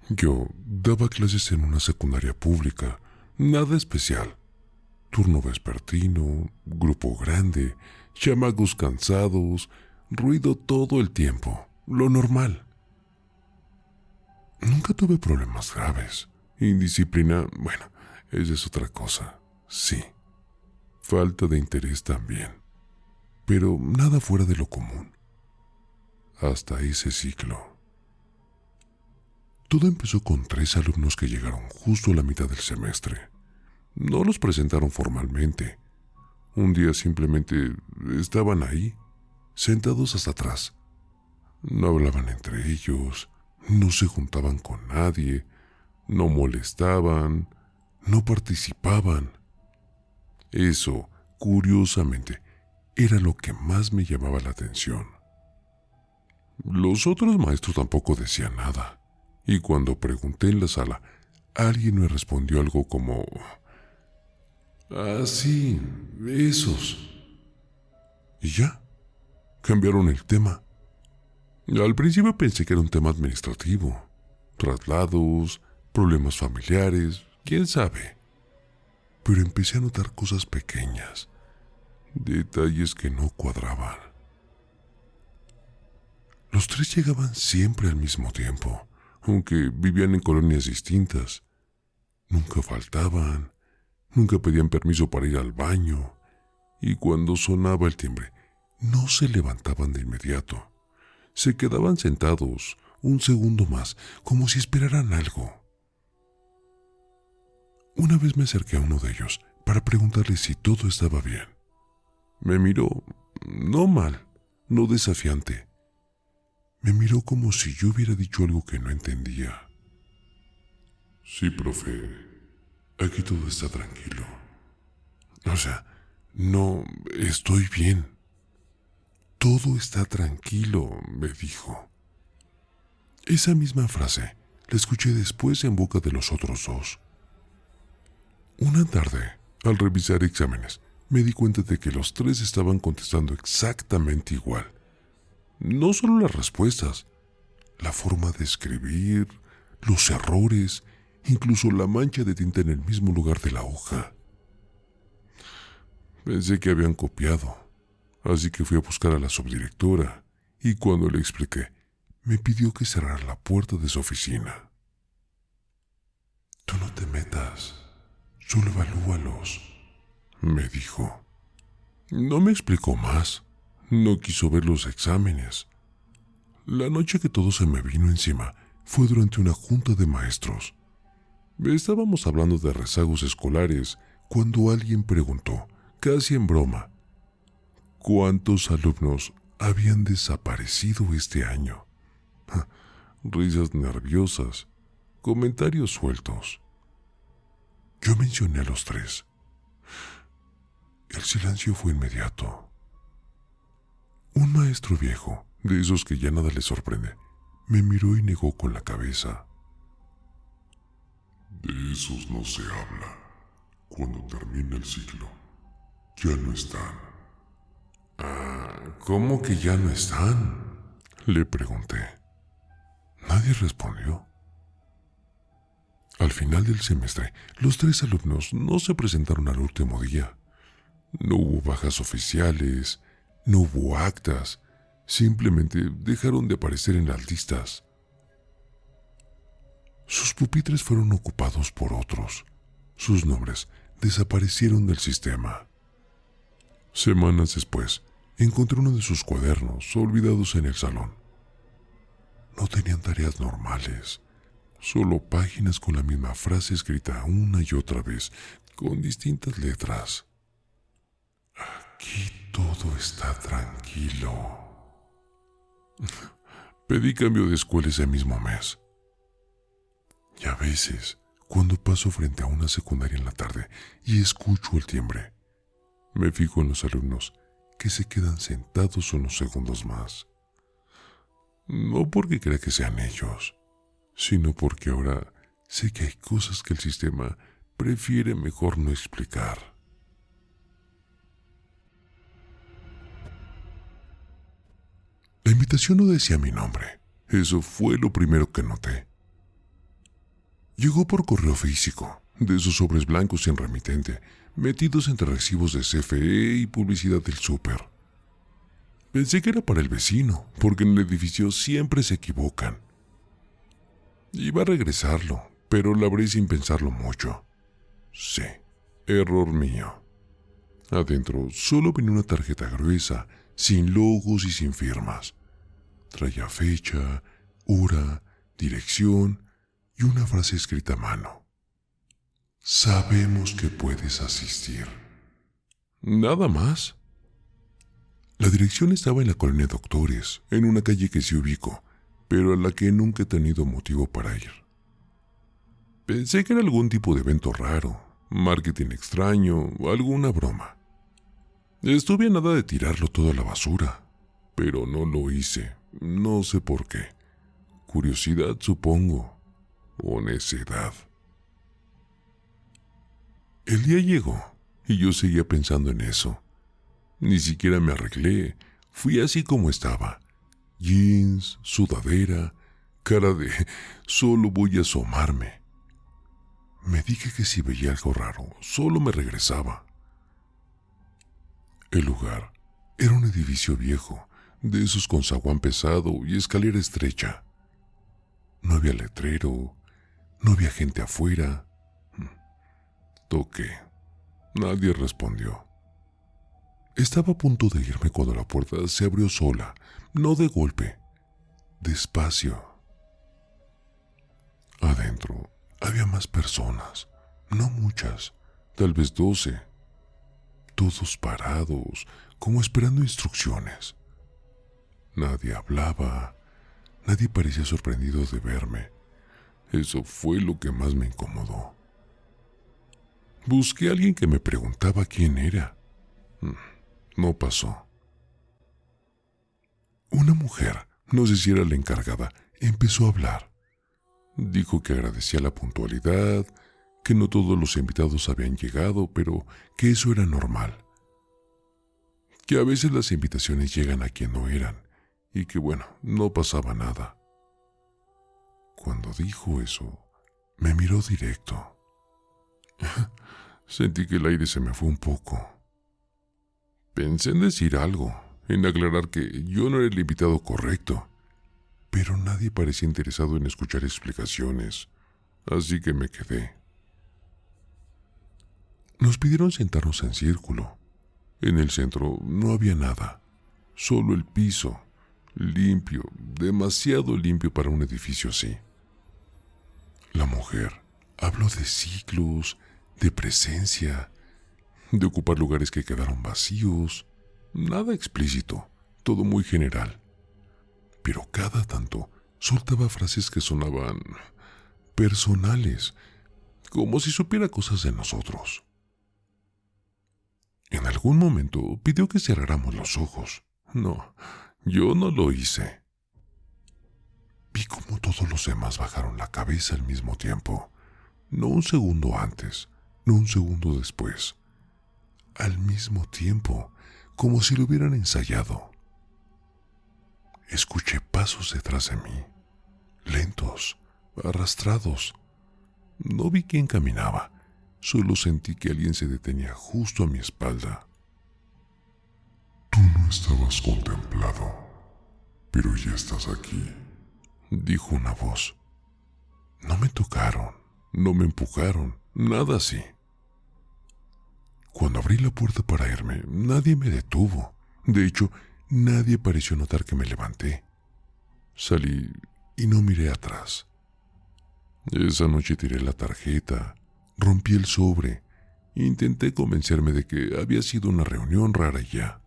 Yo daba clases en una secundaria pública, nada especial. Turno vespertino, grupo grande, chamacos cansados, ruido todo el tiempo, lo normal. Nunca tuve problemas graves. Indisciplina, bueno, esa es otra cosa, sí. Falta de interés también, pero nada fuera de lo común. Hasta ese ciclo. Todo empezó con 3 alumnos que llegaron justo a la mitad del semestre. No los presentaron formalmente. Un día simplemente estaban ahí, sentados hasta atrás. No hablaban entre ellos, no se juntaban con nadie, no molestaban, no participaban. Eso, curiosamente, era lo que más me llamaba la atención. Los otros maestros tampoco decían nada, y cuando pregunté en la sala, alguien me respondió algo como: "Ah, sí, esos". Y ya, cambiaron el tema. Al principio pensé que era un tema administrativo, traslados, problemas familiares, quién sabe. Pero empecé a notar cosas pequeñas, detalles que no cuadraban. Los tres llegaban siempre al mismo tiempo, aunque vivían en colonias distintas. Nunca faltaban, nunca pedían permiso para ir al baño, y cuando sonaba el timbre, no se levantaban de inmediato. Se quedaban sentados un segundo más, como si esperaran algo. Una vez me acerqué a uno de ellos para preguntarle si todo estaba bien. Me miró, no mal, no desafiante. Me miró como si yo hubiera dicho algo que no entendía. Sí, profe, aquí todo está tranquilo. O sea, no, estoy bien. Todo está tranquilo, me dijo. Esa misma frase la escuché después en boca de los otros dos. Una tarde, al revisar exámenes, me di cuenta de que los tres estaban contestando exactamente igual. No solo las respuestas, la forma de escribir, los errores, incluso la mancha de tinta en el mismo lugar de la hoja. Pensé que habían copiado, así que fui a buscar a la subdirectora, y cuando le expliqué, me pidió que cerrara la puerta de su oficina. Tú no te metas, solo evalúalos, me dijo. No me explicó más, no quiso ver los exámenes. La noche que todo se me vino encima fue durante una junta de maestros. Estábamos hablando de rezagos escolares cuando alguien preguntó, casi en broma, ¿cuántos alumnos habían desaparecido este año? Risas nerviosas, comentarios sueltos. Yo mencioné a los tres. El silencio fue inmediato. Un maestro viejo, de esos que ya nada le sorprende, me miró y negó con la cabeza. De esos no se habla. Cuando termine el ciclo, ya no están. ¿Cómo que ya no están? Le pregunté. Nadie respondió. Al final del semestre, los tres alumnos no se presentaron al último día. No hubo bajas oficiales, no hubo actas, simplemente dejaron de aparecer en las listas. Sus pupitres fueron ocupados por otros. Sus nombres desaparecieron del sistema. Semanas después, encontré uno de sus cuadernos olvidados en el salón. No tenían tareas normales, solo páginas con la misma frase escrita una y otra vez, con distintas letras. Aquí todo está tranquilo. Pedí cambio de escuela ese mismo mes. Y a veces, cuando paso frente a una secundaria en la tarde y escucho el timbre, me fijo en los alumnos que se quedan sentados unos segundos más. No porque crea que sean ellos, sino porque ahora sé que hay cosas que el sistema prefiere mejor no explicar. La invitación no decía mi nombre. Eso fue lo primero que noté. Llegó por correo físico, de esos sobres blancos sin remitente, metidos entre recibos de CFE y publicidad del súper. Pensé que era para el vecino, porque en el edificio siempre se equivocan. Iba a regresarlo, pero la abrí sin pensarlo mucho. Sí, error mío. Adentro solo venía una tarjeta gruesa, sin logos y sin firmas. Traía fecha, hora, dirección y una frase escrita a mano. Sabemos que puedes asistir. Nada más. La dirección estaba en la colonia Doctores, en una calle que sí ubico, pero a la que nunca he tenido motivo para ir. Pensé que era algún tipo de evento raro, marketing extraño o alguna broma. Estuve a nada de tirarlo todo a la basura, pero no lo hice, no sé por qué. Curiosidad, supongo, o necedad. El día llegó y yo seguía pensando en eso. Ni siquiera me arreglé, fui así como estaba. Jeans, sudadera, cara de solo voy a asomarme. Me dije que si veía algo raro, solo me regresaba. El lugar era un edificio viejo, de esos con zaguán pesado y escalera estrecha. No había letrero, no había gente afuera. Toqué. Nadie respondió. Estaba a punto de irme cuando la puerta se abrió sola, no de golpe, despacio. Adentro había más personas, no muchas, tal vez 12. Todos parados, como esperando instrucciones. Nadie hablaba, nadie parecía sorprendido de verme. Eso fue lo que más me incomodó. Busqué a alguien que me preguntaba quién era. No pasó. Una mujer, no sé si era la encargada, empezó a hablar. Dijo que agradecía la puntualidad, que no todos los invitados habían llegado, pero que eso era normal. Que a veces las invitaciones llegan a quien no eran, y que bueno, no pasaba nada. Cuando dijo eso, me miró directo. Sentí que el aire se me fue un poco. Pensé en decir algo, en aclarar que yo no era el invitado correcto, pero nadie parecía interesado en escuchar explicaciones, así que me quedé. Nos pidieron sentarnos en círculo. En el centro no había nada, solo el piso, limpio, demasiado limpio para un edificio así. La mujer habló de ciclos, de presencia, de ocupar lugares que quedaron vacíos. Nada explícito, todo muy general. Pero cada tanto soltaba frases que sonaban personales, como si supiera cosas de nosotros. En algún momento pidió que cerráramos los ojos. No, yo no lo hice. Vi cómo todos los demás bajaron la cabeza al mismo tiempo. No un segundo antes, no un segundo después. Al mismo tiempo, como si lo hubieran ensayado. Escuché pasos detrás de mí, lentos, arrastrados. No vi quién caminaba, solo sentí que alguien se detenía justo a mi espalda. Tú no estabas contemplado, pero ya estás aquí, dijo una voz. No me tocaron, no me empujaron, nada así. Cuando abrí la puerta para irme, nadie me detuvo. De hecho, nadie pareció notar que me levanté. Salí y no miré atrás. Esa noche tiré la tarjeta, rompí el sobre, e intenté convencerme de que había sido una reunión rara y ya.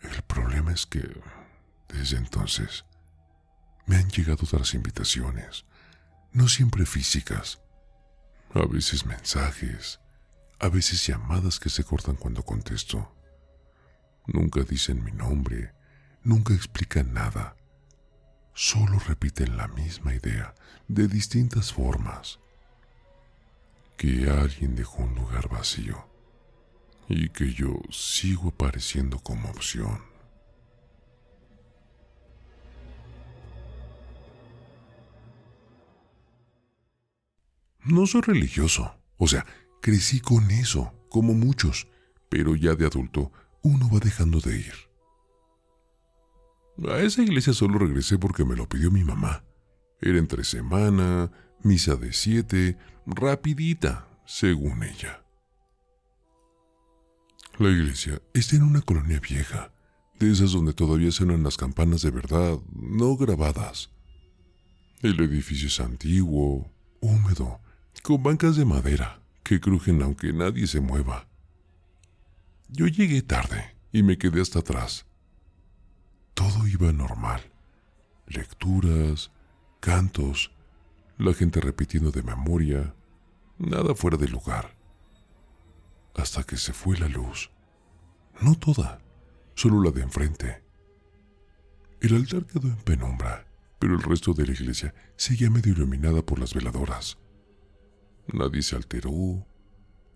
El problema es que, desde entonces, me han llegado otras invitaciones, no siempre físicas, a veces mensajes, a veces llamadas que se cortan cuando contesto. Nunca dicen mi nombre, nunca explican nada. Solo repiten la misma idea, de distintas formas. Que alguien dejó un lugar vacío y que yo sigo apareciendo como opción. No soy religioso, o sea, crecí con eso, como muchos, pero ya de adulto uno va dejando de ir. A esa iglesia solo regresé porque me lo pidió mi mamá. Era entre semana, misa de 7, rapidita, según ella. La iglesia está en una colonia vieja, de esas donde todavía suenan las campanas de verdad, no grabadas. El edificio es antiguo, húmedo, con bancas de madera que crujen aunque nadie se mueva. Yo llegué tarde y me quedé hasta atrás. Todo iba normal. Lecturas, cantos, la gente repitiendo de memoria, nada fuera de lugar. Hasta que se fue la luz. No toda, solo la de enfrente. El altar quedó en penumbra, pero el resto de la iglesia seguía medio iluminada por las veladoras. Nadie se alteró.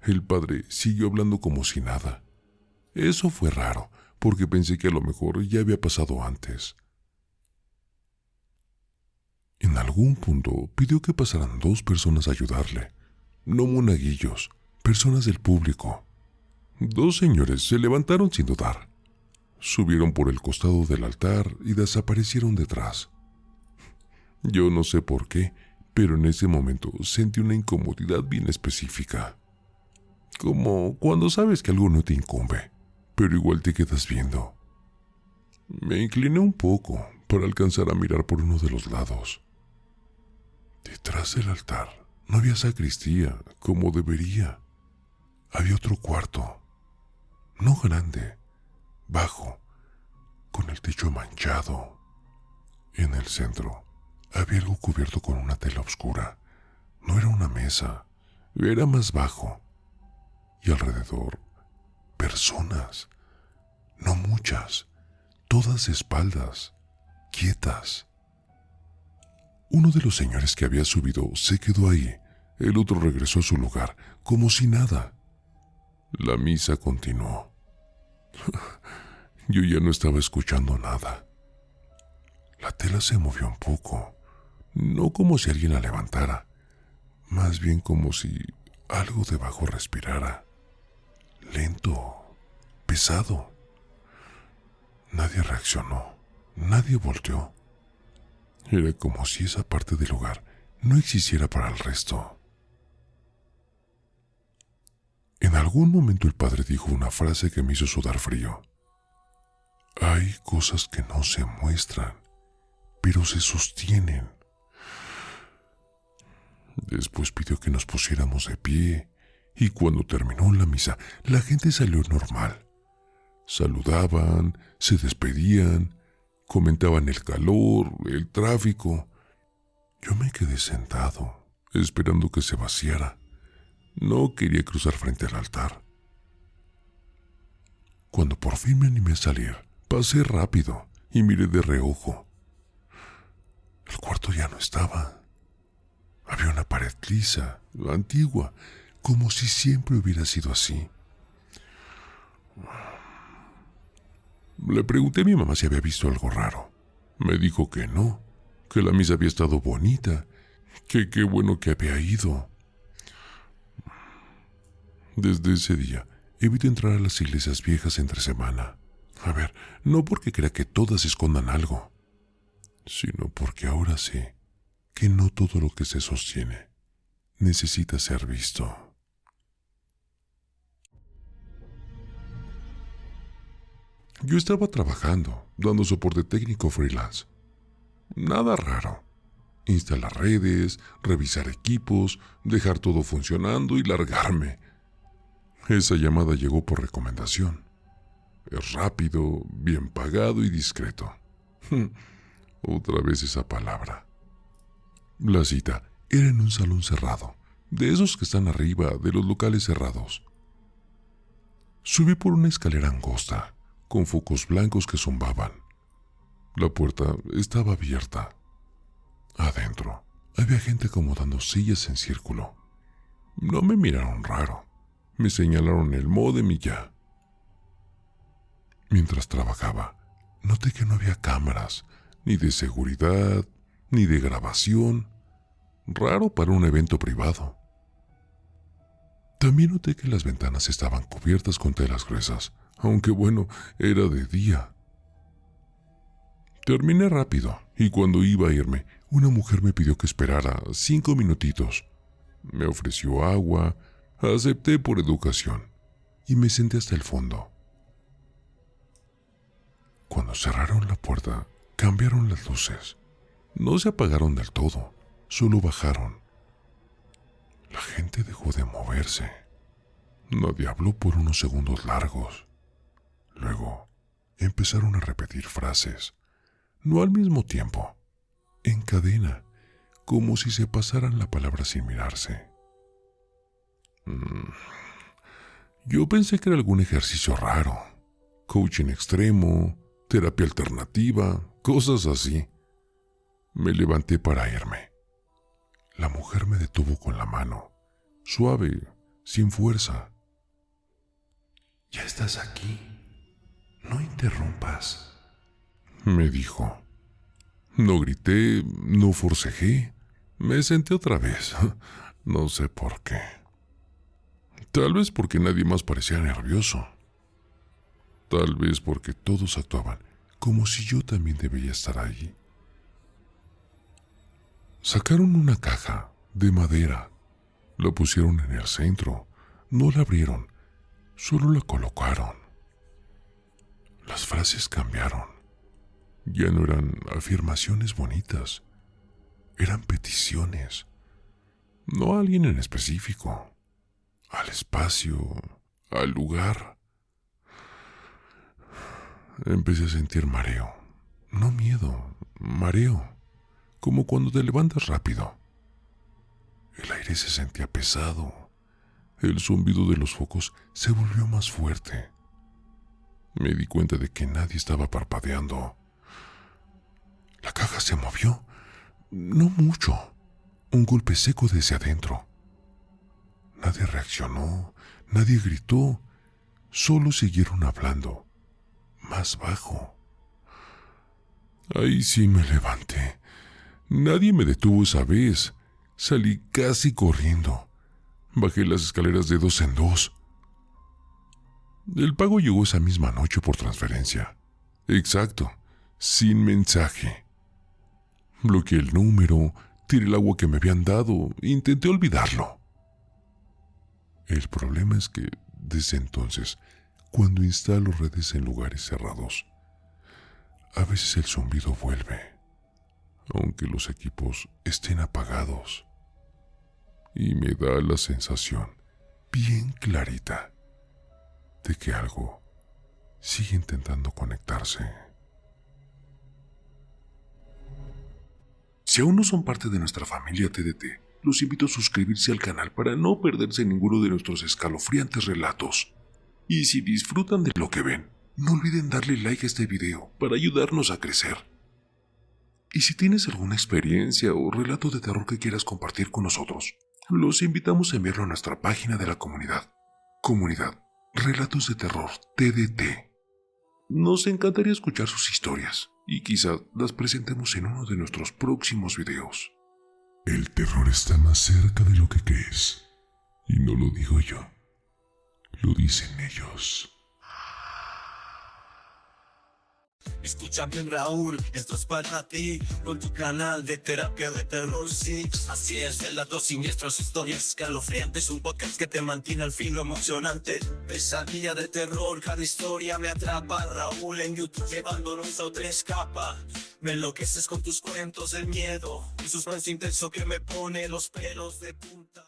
El padre siguió hablando como si nada. Eso fue raro, porque pensé que a lo mejor ya había pasado antes. En algún punto pidió que pasaran 2 personas a ayudarle, no monaguillos, personas del público. 2 señores se levantaron sin dudar. Subieron por el costado del altar y desaparecieron detrás. Yo no sé por qué, pero en ese momento sentí una incomodidad bien específica. Como cuando sabes que algo no te incumbe, pero igual te quedas viendo. Me incliné un poco para alcanzar a mirar por uno de los lados. Detrás del altar no había sacristía, como debería. Había otro cuarto, no grande, bajo, con el techo manchado. En el centro había algo cubierto con una tela oscura. No era una mesa, era más bajo. Y alrededor, personas, no muchas, todas de espaldas, quietas. Uno de los señores que había subido se quedó ahí, el otro regresó a su lugar, como si nada. La misa continuó. Yo ya no estaba escuchando nada. La tela se movió un poco, no como si alguien la levantara, más bien como si algo debajo respirara. Lento, pesado. Nadie reaccionó, nadie volteó. Era como si esa parte del lugar no existiera para el resto. En algún momento el padre dijo una frase que me hizo sudar frío. Hay cosas que no se muestran, pero se sostienen. Después pidió que nos pusiéramos de pie, y cuando terminó la misa, la gente salió normal. Saludaban, se despedían, comentaban el calor, el tráfico. Yo me quedé sentado, esperando que se vaciara. No quería cruzar frente al altar. Cuando por fin me animé a salir, pasé rápido y miré de reojo. El cuarto ya no estaba. Había una pared lisa, antigua, como si siempre hubiera sido así. Le pregunté a mi mamá si había visto algo raro. Me dijo que no, que la misa había estado bonita, que qué bueno que había ido. Desde ese día, evito entrar a las iglesias viejas entre semana. A ver, no porque crea que todas escondan algo, sino porque ahora sé que no todo lo que se sostiene necesita ser visto. Yo estaba trabajando, dando soporte técnico freelance. Nada raro. Instalar redes, revisar equipos, dejar todo funcionando y largarme. Esa llamada llegó por recomendación. Es rápido, bien pagado y discreto. Otra vez esa palabra. La cita era en un salón cerrado, de esos que están arriba de los locales cerrados. Subí por una escalera angosta, con focos blancos que zumbaban. La puerta estaba abierta. Adentro había gente acomodando sillas en círculo. No me miraron raro. Me señalaron el módem y ya. Mientras trabajaba, noté que no había cámaras, ni de seguridad, ni de grabación. Raro para un evento privado. También noté que las ventanas estaban cubiertas con telas gruesas, aunque bueno, era de día. Terminé rápido, y cuando iba a irme, una mujer me pidió que esperara 5 minutitos. Me ofreció agua, acepté por educación, y me senté hasta el fondo. Cuando cerraron la puerta, cambiaron las luces. No se apagaron del todo, solo bajaron. La gente dejó de moverse. Nadie habló por unos segundos largos. Luego, empezaron a repetir frases, no al mismo tiempo, en cadena, como si se pasaran la palabra sin mirarse. Yo pensé que era algún ejercicio raro, coaching extremo, terapia alternativa, cosas así. Me levanté para irme. La mujer me detuvo con la mano, suave, sin fuerza. «Ya estás aquí. No interrumpas», me dijo. No grité, no forcejé. Me senté otra vez. No sé por qué. Tal vez porque nadie más parecía nervioso. Tal vez porque todos actuaban como si yo también debía estar allí. Sacaron una caja de madera. La pusieron en el centro. No la abrieron. Solo la colocaron. Las frases cambiaron. Ya no eran afirmaciones bonitas. Eran peticiones. No a alguien en específico. Al espacio, al lugar. Empecé a sentir mareo. No miedo, mareo. Como cuando te levantas rápido. El aire se sentía pesado. El zumbido de los focos se volvió más fuerte. Me di cuenta de que nadie estaba parpadeando. La caja se movió. No mucho. Un golpe seco desde adentro. Nadie reaccionó, nadie gritó. Solo siguieron hablando. Más bajo. Ahí sí me levanté. Nadie me detuvo esa vez. Salí casi corriendo. Bajé las escaleras de 2 en 2. El pago llegó esa misma noche por transferencia. Exacto, sin mensaje. Bloqueé el número, tiré el agua que me habían dado, intenté olvidarlo. El problema es que, desde entonces, cuando instalo redes en lugares cerrados, a veces el zumbido vuelve, aunque los equipos estén apagados. Y me da la sensación, bien clarita, de que algo sigue intentando conectarse. Si aún no son parte de nuestra familia TDT, los invito a suscribirse al canal para no perderse ninguno de nuestros escalofriantes relatos. Y si disfrutan de lo que ven, no olviden darle like a este video para ayudarnos a crecer. Y si tienes alguna experiencia o relato de terror que quieras compartir con nosotros, los invitamos a enviarlo a nuestra página de la comunidad. Comunidad Relatos de Terror TDT. Nos encantaría escuchar sus historias y quizá las presentemos en uno de nuestros próximos videos. El terror está más cerca de lo que crees. Y no lo digo yo. Lo dicen ellos. Escucha bien, Raúl, esto es para ti, con tu canal de terapia de terror, sí. Así es, relatos siniestros, historias escalofriantes, un podcast que te mantiene al fin lo emocionante. Pesadilla de terror, cada historia me atrapa. Raúl en YouTube llevándonos a otra escapa. Me enloqueces con tus cuentos del miedo, un suspenso intenso que me pone los pelos de punta.